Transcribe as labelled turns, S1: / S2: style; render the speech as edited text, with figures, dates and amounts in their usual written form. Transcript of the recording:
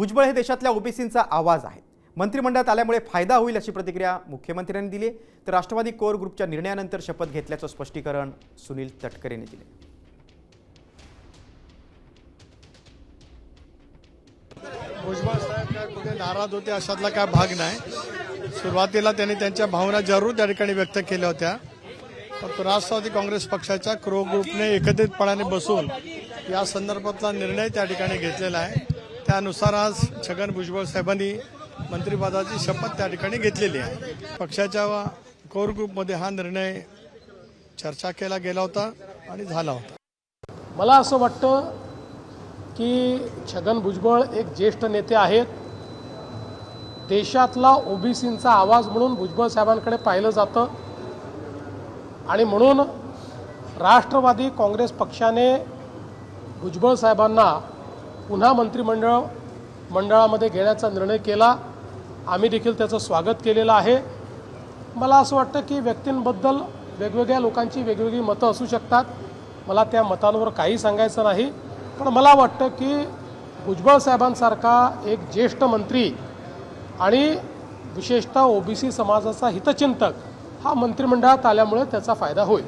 S1: भुजबळ हे देशातल्या ओबीसींचा आवाज आहेत. मंत्रिमंडळात आल्यामुळे फायदा होईल अशी प्रतिक्रिया मुख्यमंत्र्यांनी दिली, तर राष्ट्रवादी कोर ग्रुपच्या निर्णयानंतर शपथ घेतल्याचं स्पष्टीकरण सुनील तटकरेंनी दिले.
S2: भुजबळ साहेब काय कुठे नाराज होते अशातला काय भाग नाही. सुरुवातीला त्यांनी त्यांच्या भावना जरूर त्या ठिकाणी व्यक्त केल्या होत्या, परंतु राष्ट्रवादी काँग्रेस पक्षाच्या कोर ग्रुपने एकत्रितपणाने बसून या संदर्भातला निर्णय त्या ठिकाणी घेतलेला आहे. त्यानुसार आज छगन भुजबळ साहेबांनी मंत्रिपदाची शपथ त्या ठिकाणी घेतलेली आहे. पक्षाच्या कोर ग्रुपमध्ये हा निर्णय चर्चा केला गेला होता आणि झाला होता.
S3: मला असं वाटतं की छगन भुजबळ एक ज्येष्ठ नेते आहेत. देशातला ओबीसींचा आवाज म्हणून भुजबळ साहेबांकडे पाहिलं जातं आणि म्हणून राष्ट्रवादी काँग्रेस पक्षाने भुजबळ साहेबांना पुन्हा मंत्रिमंडळामध्ये घेण्याचा निर्णय केला. आम्ही देखील त्याचं स्वागत केलेलं आहे. मला असं वाटतं की व्यक्तींबद्दल वेगवेगळ्या लोकांची वेगवेगळी मतं असू शकतात. मला त्या मतांवर काही सांगायचं नाही, पण मला वाटतं की भुजबळ साहेबांसारखा एक ज्येष्ठ मंत्री आणि विशेषतः ओबीसी समाजाचा हितचिंतक हा मंत्रिमंडळात आल्यामुळे त्याचा फायदा होईल.